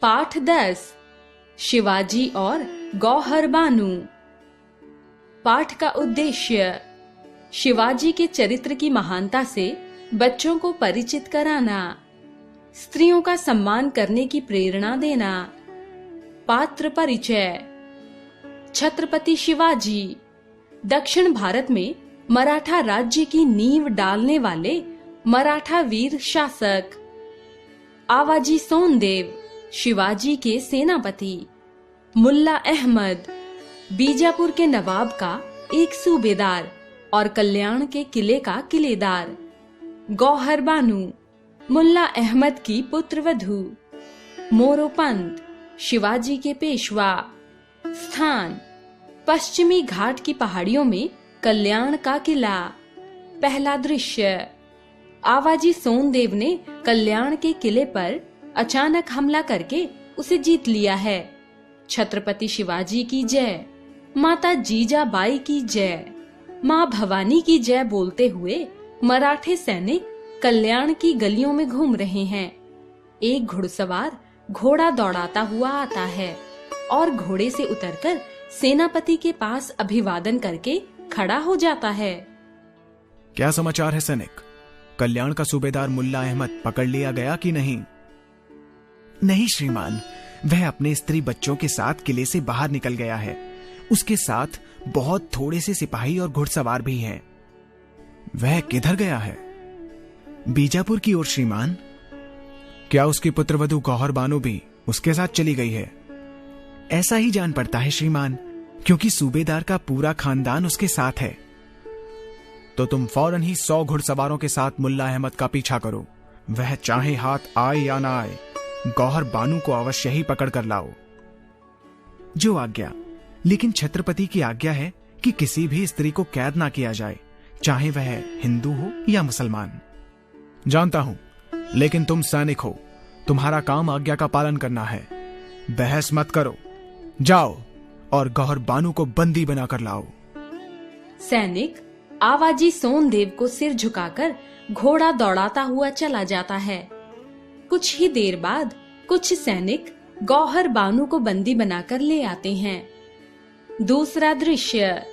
पाठ 10 शिवाजी और गौहर बानू। पाठ का उद्देश्य शिवाजी के चरित्र की महानता से बच्चों को परिचित कराना, स्त्रियों का सम्मान करने की प्रेरणा देना। पात्र परिचय। छत्रपति शिवाजी दक्षिण भारत में मराठा राज्य की नींव डालने वाले मराठा वीर शासक। आवाजी सोनदेव शिवाजी के सेनापति। मुल्ला अहमद बीजापुर के नवाब का एक सूबेदार और कल्याण के किले का किलेदार। गौहर बानू मुल्ला अहमद की पुत्रवधू। मोरोपंत शिवाजी के पेशवा। स्थान पश्चिमी घाट की पहाड़ियों में कल्याण का किला। पहला दृश्य आवाजी सोनदेव ने कल्याण के किले पर अचानक हमला करके उसे जीत लिया है। छत्रपति शिवाजी की जय, माता जीजाबाई की जय, माँ भवानी की जय बोलते हुए मराठे सैनिक कल्याण की गलियों में घूम रहे हैं। एक घुड़सवार घोड़ा दौड़ाता हुआ आता है और घोड़े से उतरकर सेनापति के पास अभिवादन करके खड़ा हो जाता है। क्या समाचार है सैनिक? कल्याण का सूबेदार मुल्ला अहमद पकड़ लिया गया कि नहीं? नहीं श्रीमान, वह अपने स्त्री बच्चों के साथ किले से बाहर निकल गया है। उसके साथ बहुत थोड़े से सिपाही और घुड़सवार भी हैं। वह किधर गया है? बीजापुर की ओर श्रीमान। क्या उसकी पुत्रवधू गौहर बानू भी उसके साथ चली गई है? ऐसा ही जान पड़ता है श्रीमान, क्योंकि सूबेदार का पूरा खानदान उसके साथ है। तो तुम फौरन ही 100 घुड़सवारों के साथ मुल्ला अहमद का पीछा करो। वह चाहे हाथ आए या ना आए, गौहर बानू को अवश्य ही पकड़ कर लाओ। जो आज्ञा। लेकिन छत्रपति की आज्ञा है कि किसी भी स्त्री को कैद ना किया जाए, चाहे वह हिंदू हो या मुसलमान। जानता हूं, लेकिन तुम सैनिक हो, तुम्हारा काम आज्ञा का पालन करना है। बहस मत करो, जाओ और गौहर बानू को बंदी बनाकर लाओ। सैनिक आवाजी सोनदेव को सिर झुकाकर घोड़ा दौड़ाता हुआ चला जाता है। कुछ ही देर बाद कुछ सैनिक गौहर बानू को बंदी बनाकर ले आते हैं। दूसरा दृश्य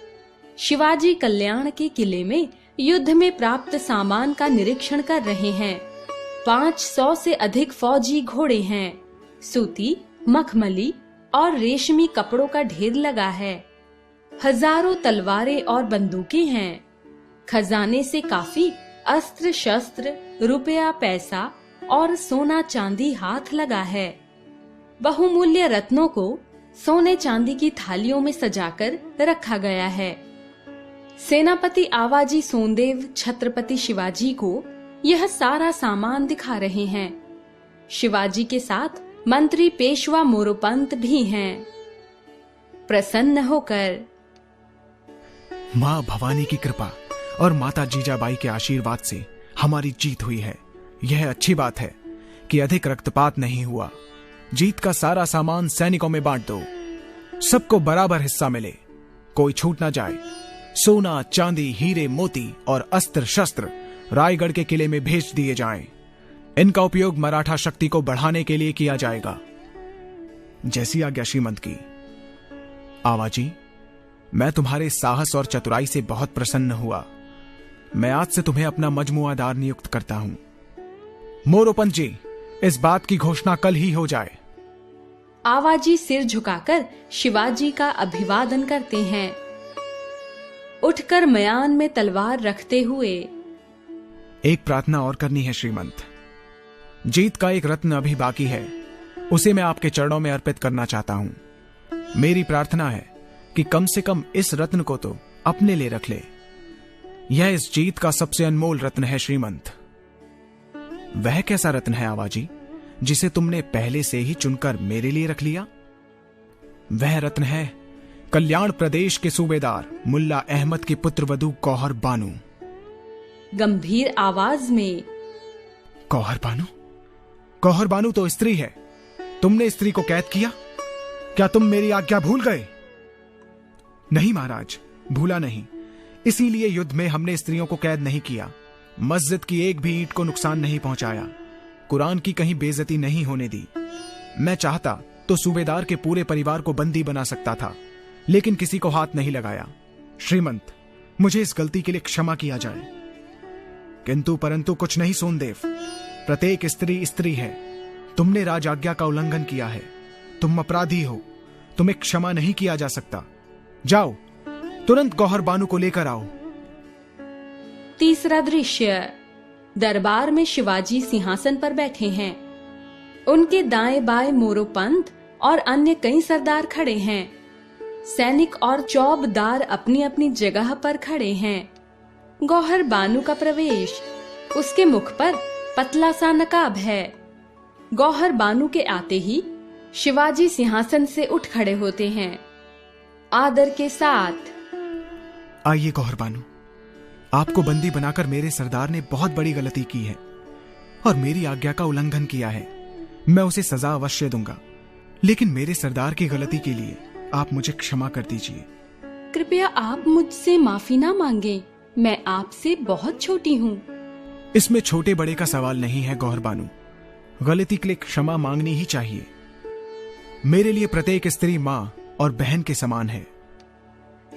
शिवाजी कल्याण के किले में युद्ध में प्राप्त सामान का निरीक्षण कर रहे हैं। 500 से अधिक फौजी घोड़े हैं। सूती, मखमली और रेशमी कपड़ों का ढेर लगा है। हजारों तलवारें और बंदूकें हैं। खजाने से काफी अस्त्र शस्त्र, रुपया पैसा और सोना चांदी हाथ लगा है। बहुमूल्य रत्नों को सोने चांदी की थालियों में सजाकर रखा गया है। सेनापति आवाजी सोनदेव छत्रपति शिवाजी को यह सारा सामान दिखा रहे हैं। शिवाजी के साथ मंत्री पेशवा मोरोपंत भी हैं। प्रसन्न होकर माँ भवानी की कृपा और माता जीजाबाई के आशीर्वाद से हमारी जीत हुई है। यह अच्छी बात है कि अधिक रक्तपात नहीं हुआ। जीत का सारा सामान सैनिकों में बांट दो, सबको बराबर हिस्सा मिले, कोई छूट ना जाए। सोना, चांदी, हीरे, मोती और अस्त्र शस्त्र रायगढ़ के किले में भेज दिए जाएं। इनका उपयोग मराठा शक्ति को बढ़ाने के लिए किया जाएगा। जैसी आज्ञा श्रीमंत की। आवाजी, मैं तुम्हारे साहस और चतुराई से बहुत प्रसन्न हुआ। मैं आज से तुम्हें अपना मजमुआदार नियुक्त करता हूं। मोरोपंत जी, इस बात की घोषणा कल ही हो जाए। आवाजी सिर झुकाकर शिवाजी का अभिवादन करते हैं। उठकर मयान में तलवार रखते हुए एक प्रार्थना और करनी है श्रीमंत। जीत का एक रत्न अभी बाकी है, उसे मैं आपके चरणों में अर्पित करना चाहता हूं। मेरी प्रार्थना है कि कम से कम इस रत्न को तो अपने लिए रख ले। यह इस जीत का सबसे अनमोल रत्न है श्रीमंत। वह कैसा रत्न है आवाजी, जिसे तुमने पहले से ही चुनकर मेरे लिए रख लिया? वह रत्न है कल्याण प्रदेश के सूबेदार मुल्ला अहमद की पुत्रवधू गौहर बानू। गंभीर आवाज में गौहर बानू? गौहर बानू तो स्त्री है। तुमने स्त्री को कैद किया? क्या तुम मेरी आज्ञा भूल गए? नहीं महाराज, भूला नहीं। इसीलिए युद्ध में हमने स्त्रियों को कैद नहीं किया। मस्जिद की एक भी ईंट को नुकसान नहीं पहुंचाया। कुरान की कहीं बेइज्जती नहीं होने दी। मैं चाहता तो सूबेदार के पूरे परिवार को बंदी बना सकता था, लेकिन किसी को हाथ नहीं लगाया। श्रीमंत, मुझे इस गलती के लिए क्षमा किया जाए। किंतु परंतु कुछ नहीं सोनदेव, प्रत्येक स्त्री स्त्री है। तुमने राज आज्ञा का उल्लंघन किया है, तुम अपराधी हो, तुम्हें क्षमा नहीं किया जा सकता। जाओ, तुरंत गौहर बानू को लेकर आओ। तीसरा दृश्य, दरबार में शिवाजी सिंहासन पर बैठे हैं। उनके दाएं बाएं मोरोपंत और अन्य कई सरदार खड़े हैं। सैनिक और चौबदार अपनी अपनी जगह पर खड़े हैं। गौहर बानू का प्रवेश, उसके मुख पर पतला सा नकाब है। गौहर बानू के आते ही शिवाजी सिंहासन से उठ खड़े होते हैं, आदर के साथ। आइए गौहर बानू, आपको बंदी बनाकर मेरे सरदार ने बहुत बड़ी गलती की है और मेरी आज्ञा का उल्लंघन किया है। मैं उसे सजा अवश्य दूंगा, लेकिन मेरे सरदार की गलती के लिए आप मुझे क्षमा कर दीजिए। कृपया आप मुझसे माफी ना मांगे, मैं आपसे बहुत छोटी हूँ। इसमें छोटे बड़े का सवाल नहीं है गौहर बानू, गलती के लिए क्षमा मांगनी ही चाहिए। मेरे लिए प्रत्येक स्त्री माँ और बहन के समान है।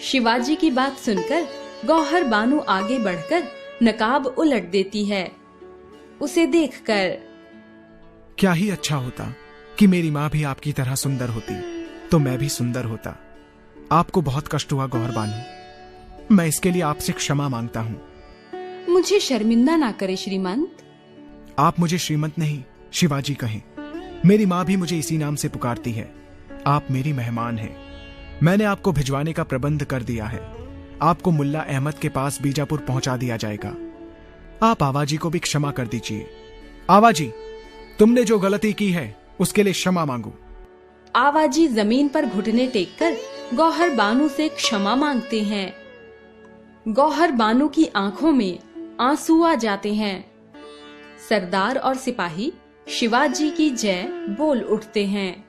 शिवाजी की बात सुनकर गौहर बानू आगे बढ़कर नकाब उलट देती है। उसे देखकर, क्या ही अच्छा होता कि मेरी माँ भी आपकी तरह सुंदर होती, तो मैं भी सुंदर होता। आपको बहुत कष्ट हुआ गौहर बानू, मैं इसके लिए आपसे क्षमा मांगता हूँ। मुझे शर्मिंदा ना करे श्रीमंत। आप मुझे श्रीमंत नहीं शिवाजी कहें, मेरी माँ भी मुझे इसी नाम से पुकारती है। आप मेरी मेहमान हैं। मैंने आपको भिजवाने का प्रबंध कर दिया है। आपको मुल्ला अहमद के पास बीजापुर पहुंचा दिया जाएगा। आप आवाजी को भी क्षमा कर दीजिए। आवाजी, तुमने जो गलती की है उसके लिए क्षमा मांगो। आवाजी जमीन पर घुटने टेककर गौहर बानू से क्षमा मांगते हैं। गौहर बानू की आंखों में आंसू आ जाते हैं। सरदार और सिपाही शिवाजी की जय बोल उठते हैं।